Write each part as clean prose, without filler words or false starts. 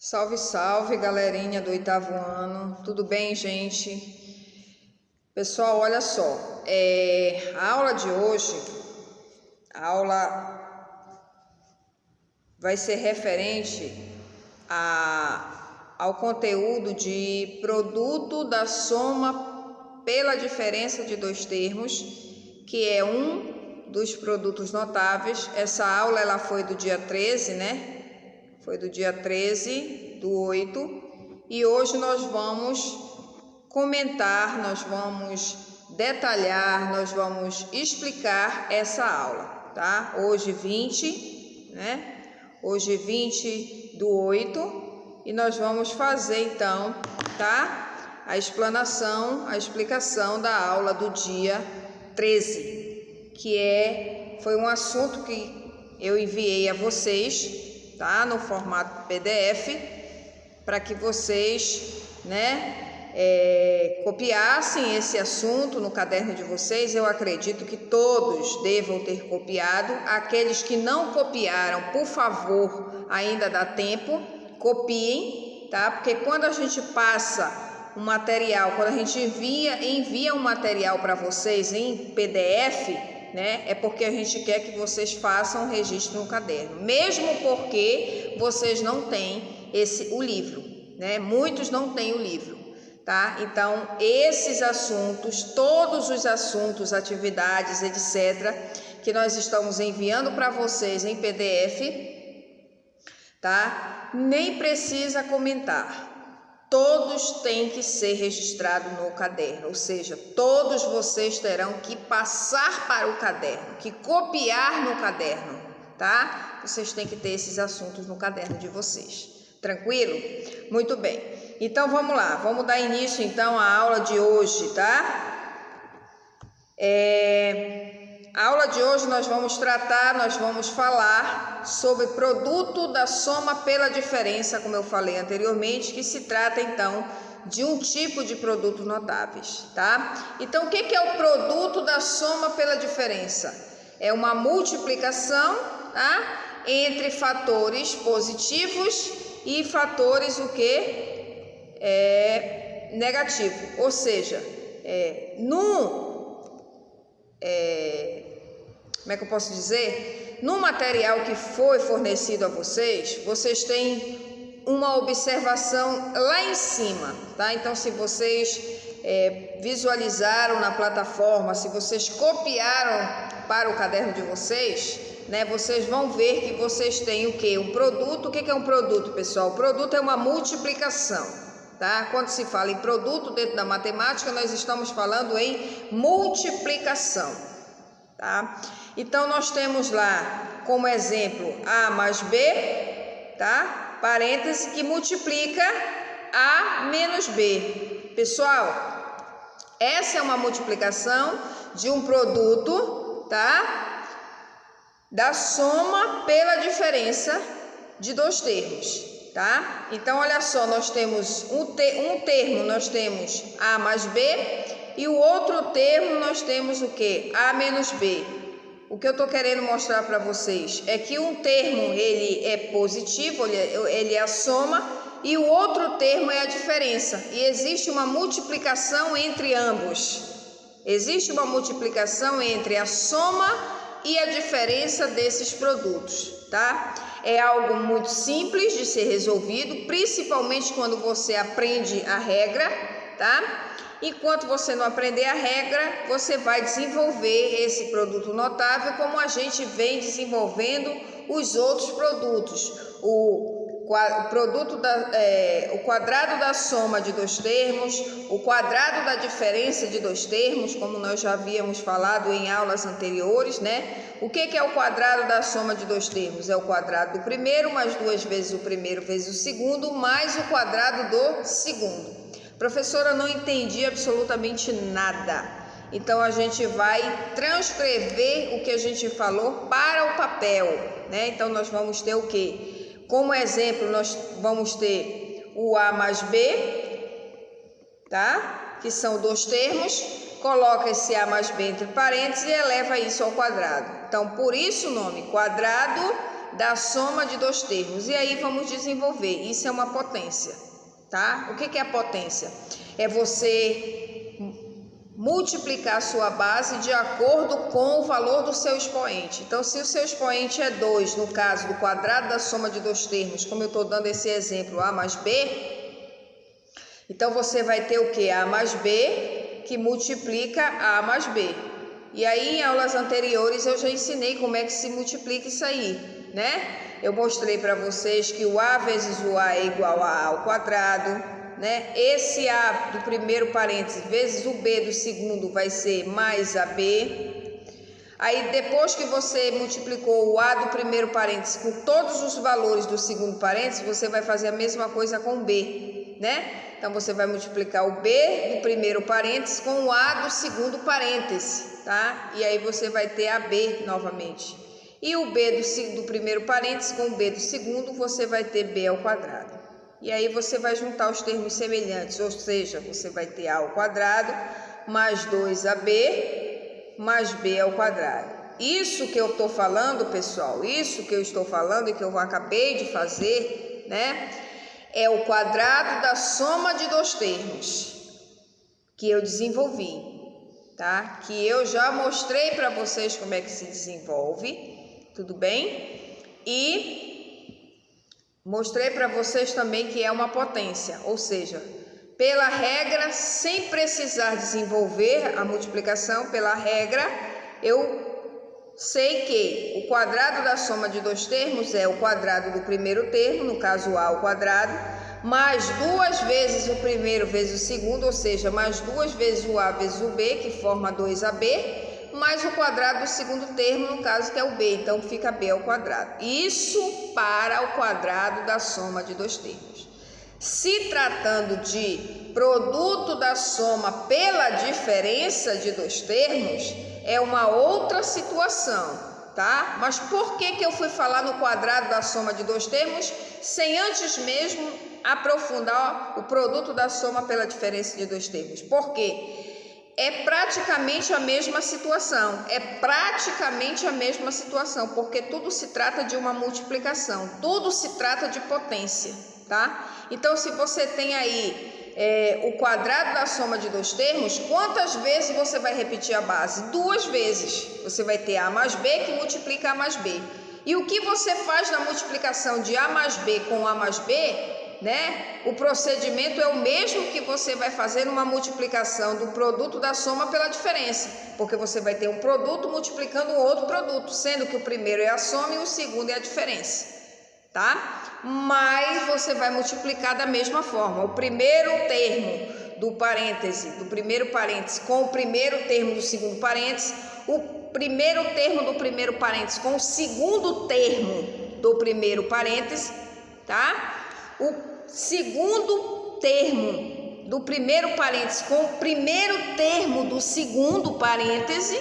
Salve, salve, galerinha do 8º ano. Tudo bem, gente? Pessoal, olha só. A aula de hoje, a aula vai ser referente ao conteúdo de produto da soma pela diferença de dois termos, que é um dos produtos notáveis. Essa aula ela foi do dia 13, né? Foi do dia 13 do 8, e hoje nós vamos comentar, nós vamos detalhar, nós vamos explicar essa aula, tá? Hoje 20, né? Hoje 20 do 8, e nós vamos fazer então, tá? A explicação da aula do dia 13, que foi um assunto que eu enviei a vocês, tá? No formato PDF, para que vocês, copiassem esse assunto no caderno de vocês. Eu acredito que todos devam ter copiado. Aqueles que não copiaram, por favor, ainda dá tempo, copiem, tá? Porque quando a gente passa um material, quando a gente envia um material para vocês em PDF, é porque a gente quer que vocês façam o registro no caderno, mesmo porque vocês não têm o livro, né? Muitos não têm o livro, tá? Então, esses assuntos, todos os assuntos, atividades, etc., que nós estamos enviando para vocês em PDF, tá? Nem precisa comentar. Todos têm que ser registrados no caderno, ou seja, todos vocês terão que passar para o caderno, que copiar no caderno, tá? Vocês têm que ter esses assuntos no caderno de vocês. Tranquilo? Muito bem. Então vamos lá, vamos dar início então à aula de hoje, tá? A aula de hoje nós vamos falar sobre produto da soma pela diferença, como eu falei anteriormente, que se trata então de um tipo de produtos notáveis, tá? Então, o que é o produto da soma pela diferença? É uma multiplicação, tá? Entre fatores positivos e fatores negativo, ou seja, como é que eu posso dizer? No material que foi fornecido a vocês, vocês têm uma observação lá em cima, tá? Então, se vocês visualizaram na plataforma, se vocês copiaram para o caderno de vocês, vocês vão ver que vocês têm o quê? Um produto. O que é um produto, pessoal? O produto é uma multiplicação, tá? Quando se fala em produto dentro da matemática, nós estamos falando em multiplicação, tá? Então, nós temos lá como exemplo A mais B, tá? Parêntese, que multiplica A menos B. Pessoal, essa é uma multiplicação de um produto, tá? Da soma pela diferença de dois termos, tá? Então, olha só, nós temos um termo, nós temos A mais B, e o outro termo nós temos o quê? A menos B. O que eu estou querendo mostrar para vocês é que um termo ele é positivo, ele é a soma, e o outro termo é a diferença. E existe uma multiplicação entre ambos. Existe uma multiplicação entre a soma e a diferença desses produtos, tá? É algo muito simples de ser resolvido, principalmente quando você aprende a regra, tá? Enquanto você não aprender a regra, você vai desenvolver esse produto notável como a gente vem desenvolvendo os outros produtos. O quadrado da soma de dois termos, o quadrado da diferença de dois termos, como nós já havíamos falado em aulas anteriores, O que é o quadrado da soma de dois termos? É o quadrado do primeiro mais 2 vezes o primeiro vezes o segundo, mais o quadrado do segundo. Professora, não entendi absolutamente nada. Então, a gente vai transcrever o que a gente falou para o papel, Então, nós vamos ter o quê? Como exemplo, nós vamos ter o A mais B, tá? Que são dois termos. Coloca esse A mais B entre parênteses e eleva isso ao quadrado. Então, por isso o nome quadrado da soma de dois termos. E aí vamos desenvolver. Isso é uma potência, tá? O que é a potência? É você multiplicar a sua base de acordo com o valor do seu expoente. Então, se o seu expoente é 2, no caso do quadrado da soma de dois termos, como eu estou dando esse exemplo, A mais B, então você vai ter o que? A mais B, que multiplica A mais B. E aí, em aulas anteriores, eu já ensinei como é que se multiplica isso aí, né? Eu mostrei para vocês que o A vezes o A é igual a A ao quadrado, né? Esse A do primeiro parênteses vezes o B do segundo vai ser mais AB. Aí depois que você multiplicou o A do primeiro parênteses com todos os valores do segundo parênteses, você vai fazer a mesma coisa com o B, né? Então você vai multiplicar o B do primeiro parênteses com o A do segundo parênteses, tá? E aí você vai ter AB novamente. E o B do primeiro parênteses com o B do segundo, você vai ter B ao quadrado. E aí você vai juntar os termos semelhantes, ou seja, você vai ter A ao quadrado mais 2AB mais B ao quadrado. Isso que eu estou falando, pessoal, isso que eu estou falando e que eu acabei de fazer, né, é o quadrado da soma de dois termos que eu desenvolvi, tá? Que eu já mostrei para vocês como é que se desenvolve, tudo bem? E mostrei para vocês também que é uma potência, ou seja, pela regra, sem precisar desenvolver a multiplicação, pela regra, eu sei que o quadrado da soma de dois termos é o quadrado do primeiro termo, no caso A ao quadrado, mais 2 vezes o primeiro vezes o segundo, ou seja, mais 2 vezes o A vezes o B, que forma 2AB, mais o quadrado do segundo termo, no caso que é o B, então fica B ao quadrado. Isso para o quadrado da soma de dois termos. Se tratando de produto da soma pela diferença de dois termos, é uma outra situação, tá? Mas por que eu fui falar no quadrado da soma de dois termos, sem antes mesmo aprofundar o produto da soma pela diferença de dois termos? Por quê? É praticamente a mesma situação, porque tudo se trata de uma multiplicação, tudo se trata de potência, tá? Então, se você tem aí o quadrado da soma de dois termos, quantas vezes você vai repetir a base? 2 vezes. Você vai ter A mais B que multiplica A mais B. E o que você faz na multiplicação de A mais B com A mais B, né? O procedimento é o mesmo que você vai fazer numa multiplicação do produto da soma pela diferença, porque você vai ter um produto multiplicando o outro produto, sendo que o primeiro é a soma e o segundo é a diferença, tá? Mas você vai multiplicar da mesma forma, o primeiro termo do primeiro parêntese com o primeiro termo do segundo parêntese, o primeiro termo do primeiro parêntese com o segundo termo do primeiro parêntese, tá? O segundo termo do primeiro parêntese com o primeiro termo do segundo parêntese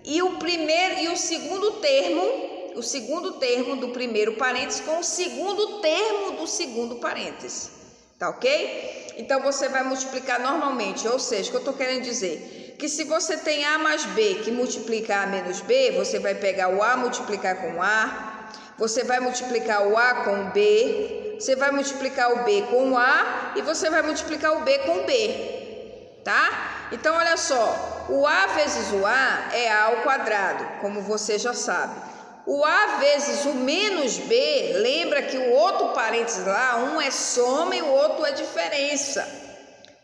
e o segundo termo do primeiro parêntese com o segundo termo do segundo parêntese, tá ok? Então você vai multiplicar normalmente, ou seja, o que eu estou querendo dizer? Que se você tem A mais B que multiplica A menos B, você vai pegar o A multiplicar com A, você vai multiplicar o A com o B, você vai multiplicar o B com o A e você vai multiplicar o B com o B, tá? Então, olha só, o A vezes o A é A ao quadrado, como você já sabe. O A vezes o menos B, lembra que o outro parênteses lá, um é soma e o outro é diferença.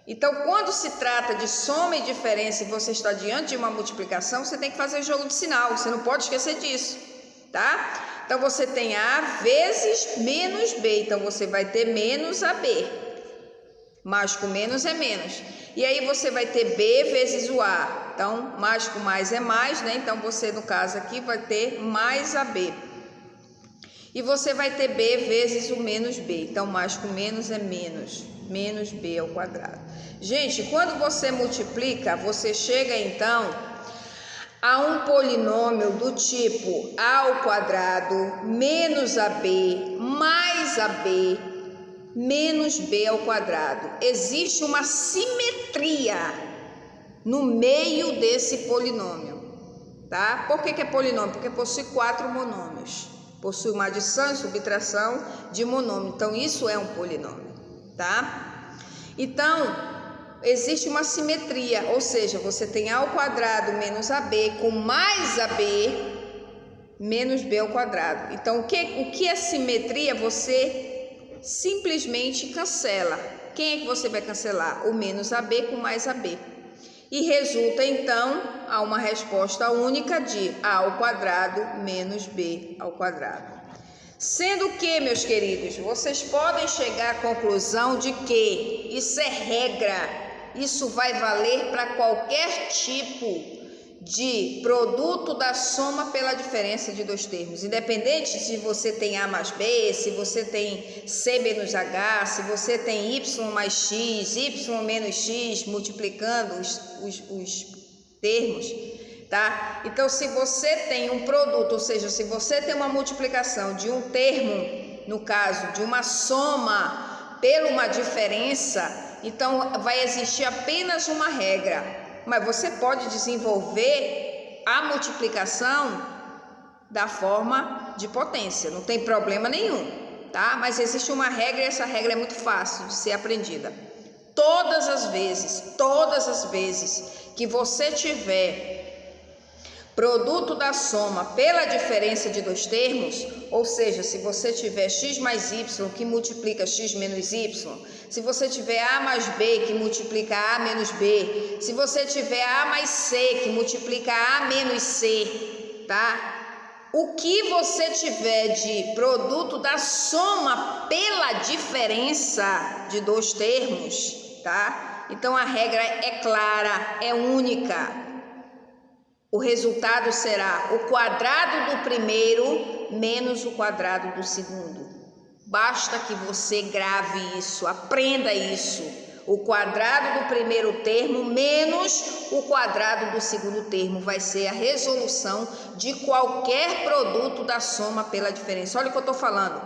Então, quando se trata de soma e diferença e você está diante de uma multiplicação, você tem que fazer jogo de sinal, você não pode esquecer disso, tá? Então, você tem A vezes menos B, então você vai ter menos AB. Mais com menos é menos. E aí você vai ter B vezes o A. Então, mais com mais é mais, né? Então, você, no caso aqui, vai ter mais AB. E você vai ter B vezes o menos B. Então, mais com menos é menos. Menos B ao quadrado. Gente, quando você multiplica, você chega, então, a um polinômio do tipo A ao quadrado menos AB mais AB menos B ao quadrado. Existe uma simetria no meio desse polinômio, tá? Por que é polinômio? Porque possui 4 monômios, Possui uma adição e subtração de monômio. Então, isso é um polinômio, tá? Então, existe uma simetria, ou seja, você tem a ao quadrado menos AB com mais AB menos B ao quadrado. Então, o que é simetria? Você simplesmente cancela. Quem é que você vai cancelar? O menos AB com mais AB. E resulta, então, a uma resposta única de A ao quadrado menos B ao quadrado. Sendo que, meus queridos, vocês podem chegar à conclusão de que isso é regra, isso vai valer para qualquer tipo de produto da soma pela diferença de dois termos, independente se você tem A mais B, se você tem C menos H, se você tem Y mais X, Y menos X, multiplicando os termos, tá? Então, se você tem um produto, ou seja, se você tem uma multiplicação de um termo, no caso de uma soma pela uma diferença, então vai existir apenas uma regra. Mas você pode desenvolver a multiplicação da forma de potência, não tem problema nenhum, tá? Mas existe uma regra e essa regra é muito fácil de ser aprendida. Todas as vezes que você tiver produto da soma pela diferença de dois termos, ou seja, se você tiver x mais y que multiplica x menos y, se você tiver a mais b que multiplica a menos b, se você tiver a mais c que multiplica a menos c, tá? O que você tiver de produto da soma pela diferença de dois termos, tá? Então a regra é clara, é única. O resultado será o quadrado do primeiro menos o quadrado do segundo. Basta que você grave isso, aprenda isso. O quadrado do primeiro termo menos o quadrado do segundo termo vai ser a resolução de qualquer produto da soma pela diferença. Olha o que eu estou falando.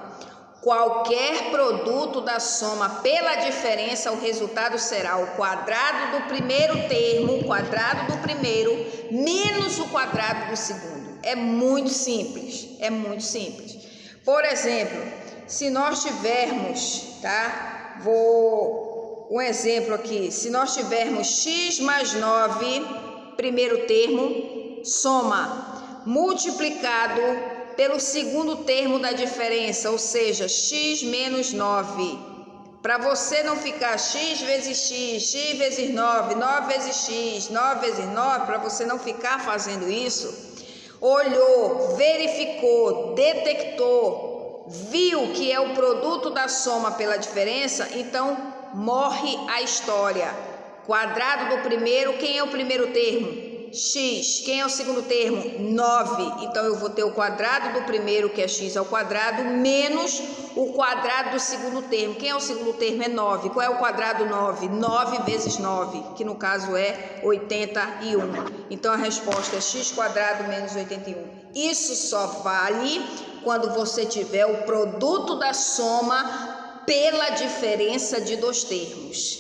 Qualquer produto da soma pela diferença, o resultado será o quadrado do primeiro termo, o quadrado do primeiro, menos o quadrado do segundo. É muito simples, é muito simples. Por exemplo, se nós tivermos, tá? Um exemplo aqui. Se nós tivermos x mais 9, primeiro termo, soma, multiplicado pelo segundo termo da diferença, ou seja, x menos 9. Para você não ficar x vezes x, x vezes 9, 9 vezes x, 9 vezes 9, para você não ficar fazendo isso, olhou, verificou, detectou, viu que é o produto da soma pela diferença, então morre a história. Quadrado do primeiro, quem é o primeiro termo? X. Quem é o segundo termo? 9. Então, eu vou ter o quadrado do primeiro, que é x ao quadrado, menos o quadrado do segundo termo. Quem é o segundo termo? É 9. Qual é o quadrado 9? 9 vezes 9, que no caso é 81. Então, a resposta é x quadrado menos 81. Isso só vale quando você tiver o produto da soma pela diferença de dois termos.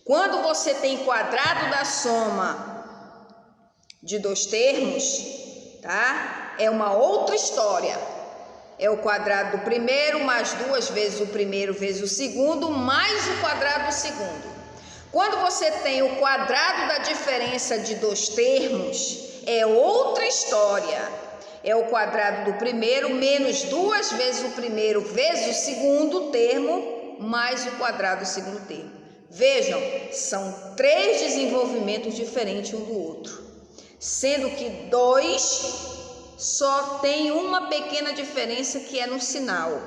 Quando você tem quadrado da soma de dois termos, tá? É uma outra história. É o quadrado do primeiro mais duas vezes o primeiro vezes o segundo mais o quadrado do segundo. Quando você tem o quadrado da diferença de dois termos, é outra história. É o quadrado do primeiro menos duas vezes o primeiro vezes o segundo termo mais o quadrado do segundo termo. Vejam, são três desenvolvimentos diferentes um do outro. Sendo que dois só tem uma pequena diferença que é no sinal,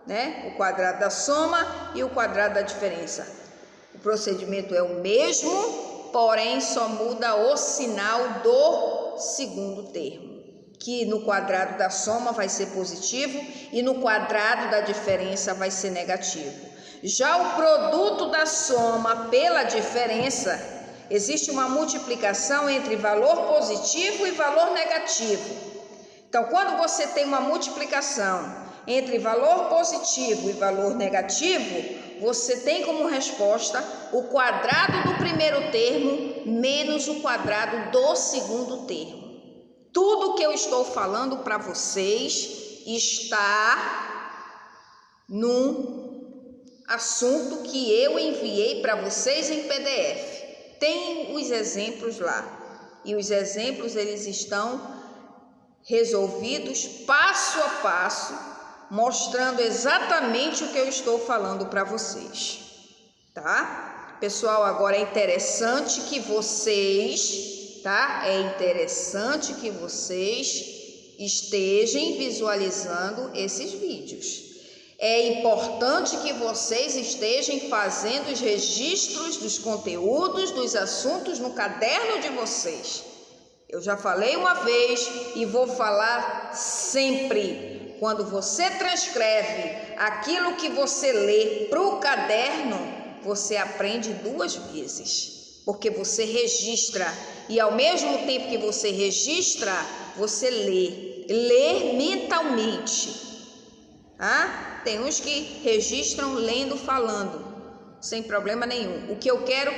né? O quadrado da soma e o quadrado da diferença. O procedimento é o mesmo, porém só muda o sinal do segundo termo, que no quadrado da soma vai ser positivo e no quadrado da diferença vai ser negativo. Já o produto da soma pela diferença, existe uma multiplicação entre valor positivo e valor negativo. Então, quando você tem uma multiplicação entre valor positivo e valor negativo, você tem como resposta o quadrado do primeiro termo menos o quadrado do segundo termo. Tudo que eu estou falando para vocês está num assunto que eu enviei para vocês em PDF. Tem os exemplos lá. E os exemplos, eles estão resolvidos passo a passo, mostrando exatamente o que eu estou falando para vocês, tá? Pessoal, agora é interessante que vocês, tá? É interessante que vocês estejam visualizando esses vídeos. É importante que vocês estejam fazendo os registros dos conteúdos, dos assuntos no caderno de vocês. Eu já falei uma vez e vou falar sempre. Quando você transcreve aquilo que você lê para o caderno, você aprende 2 vezes, porque você registra e ao mesmo tempo que você registra, você lê mentalmente. Tem uns que registram lendo, falando, sem problema nenhum. O que eu quero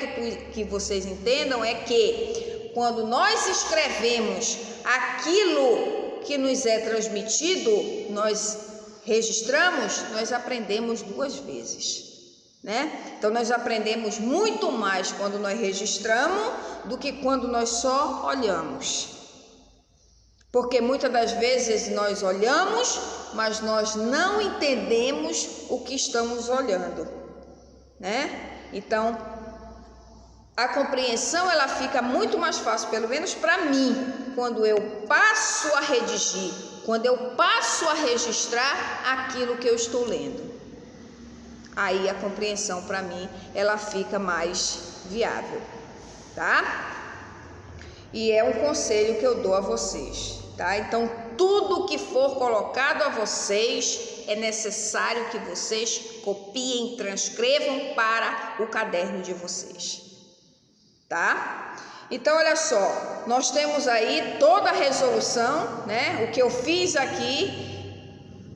que vocês entendam é que quando nós escrevemos aquilo que nos é transmitido, nós registramos, nós aprendemos 2 vezes, né? Então nós aprendemos muito mais quando nós registramos do que quando nós só olhamos. Porque muitas das vezes nós olhamos, mas nós não entendemos o que estamos olhando, né? Então, a compreensão ela fica muito mais fácil, pelo menos para mim, quando eu passo a redigir, quando eu passo a registrar aquilo que eu estou lendo. Aí a compreensão para mim, ela fica mais viável, tá? E é um conselho que eu dou a vocês, tá? Então, tudo que for colocado a vocês, é necessário que vocês copiem, transcrevam para o caderno de vocês, tá? Então, olha só, nós temos aí toda a resolução, né? O que eu fiz aqui,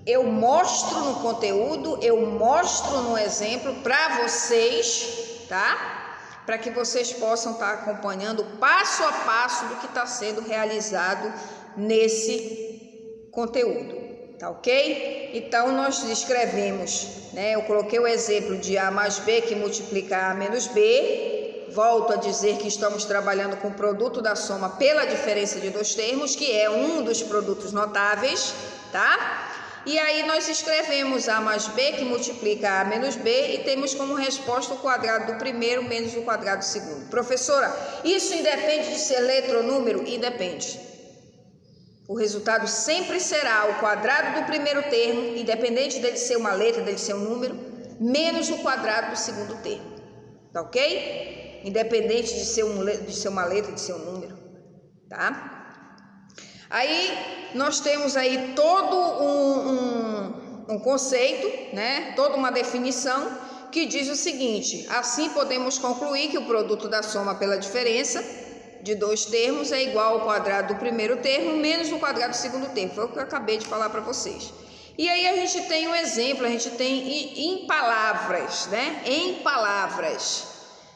eu mostro no conteúdo, eu mostro no exemplo para vocês, tá? Para que vocês possam estar acompanhando passo a passo do que está sendo realizado nesse conteúdo, tá ok? Então, nós escrevemos, né? Eu coloquei o exemplo de A mais B que multiplica A menos B. Volto a dizer que estamos trabalhando com o produto da soma pela diferença de 2 termos, que é um dos produtos notáveis, tá? E aí nós escrevemos A mais B que multiplica A menos B e temos como resposta o quadrado do primeiro menos o quadrado do segundo. Professora, isso independe de ser letra ou número? Independe. O resultado sempre será o quadrado do primeiro termo, independente dele ser uma letra, dele ser um número, menos o quadrado do segundo termo. Tá ok? Independente de ser uma letra, de ser um número. Tá? Aí nós temos aí todo um conceito, né? Toda uma definição que diz o seguinte: assim podemos concluir que o produto da soma pela diferença de 2 termos é igual ao quadrado do primeiro termo menos o quadrado do segundo termo. Foi o que eu acabei de falar para vocês. E aí a gente tem um exemplo, a gente tem em palavras, né? Em palavras.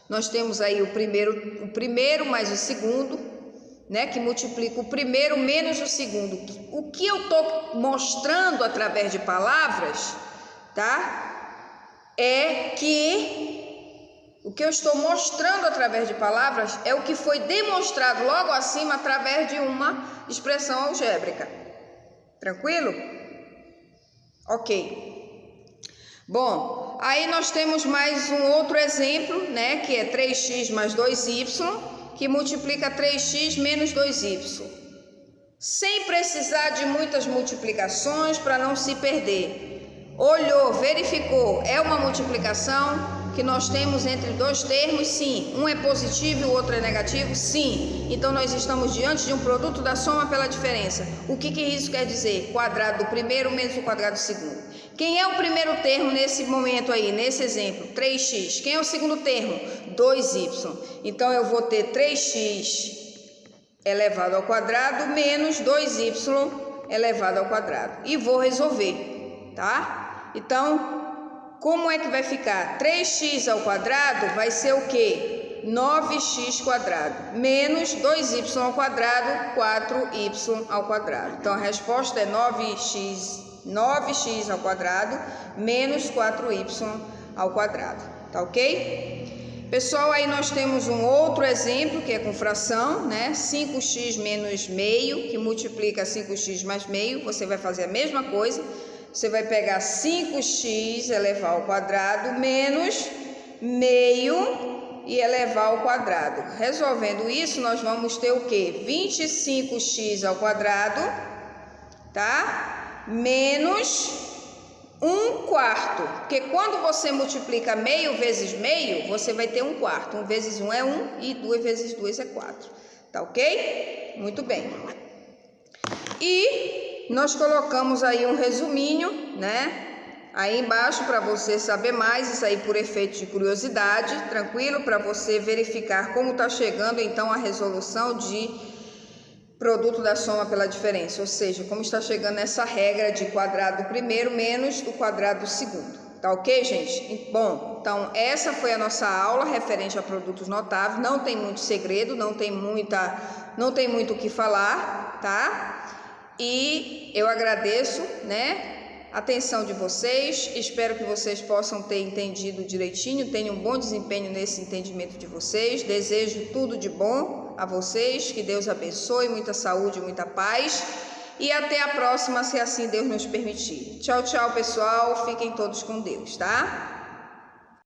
Nós temos aí o primeiro mais o segundo, né? Que multiplica o primeiro menos o segundo. O que eu estou mostrando através de palavras, tá? É que o que eu estou mostrando através de palavras é o que foi demonstrado logo acima através de uma expressão algébrica. Tranquilo? Ok. Bom, aí nós temos mais um outro exemplo, né? Que é 3x mais 2y, que multiplica 3x menos 2y. Sem precisar de muitas multiplicações para não se perder. Olhou, verificou, é uma multiplicação que nós temos entre 2 termos? Sim. Um é positivo e o outro é negativo? Sim. Então nós estamos diante de um produto da soma pela diferença. O que isso quer dizer? Quadrado do primeiro menos o quadrado do segundo. Quem é o primeiro termo nesse momento aí, nesse exemplo? 3x. Quem é o segundo termo? 2y. Então eu vou ter 3x elevado ao quadrado menos 2y elevado ao quadrado. E vou resolver, tá? Então, como é que vai ficar? 3x ao quadrado vai ser o quê? 9x quadrado. Menos 2y ao quadrado, 4y ao quadrado. Então, a resposta é 9x 9x ao quadrado menos 4y ao quadrado, tá ok? Pessoal, aí nós temos um outro exemplo que é com fração, né? 5x menos meio, que multiplica 5x mais meio. Você vai fazer a mesma coisa, você vai pegar 5x elevar ao quadrado menos meio e elevar ao quadrado. Resolvendo isso, nós vamos ter o quê? 25x ao quadrado, tá? Menos 1/4, porque quando você multiplica meio vezes meio, você vai ter 1/4. 1 vezes 1 é 1 e 2 vezes 2 é 4. Tá ok? Muito bem. E nós colocamos aí um resuminho, né? Aí embaixo para você saber mais, isso aí por efeito de curiosidade, tranquilo? Para você verificar como está chegando então a resolução de produto da soma pela diferença, ou seja, como está chegando essa regra de quadrado do primeiro menos do quadrado do segundo. Tá ok, gente? Bom, então essa foi a nossa aula referente a produtos notáveis. Não tem muito segredo, não tem muito o que falar, tá? E eu agradeço, né, a atenção de vocês. Espero que vocês possam ter entendido direitinho, tenham um bom desempenho nesse entendimento de vocês. Desejo tudo de bom a vocês, que Deus abençoe, muita saúde, muita paz e até a próxima, se assim Deus nos permitir. Tchau, tchau, pessoal, fiquem todos com Deus, tá?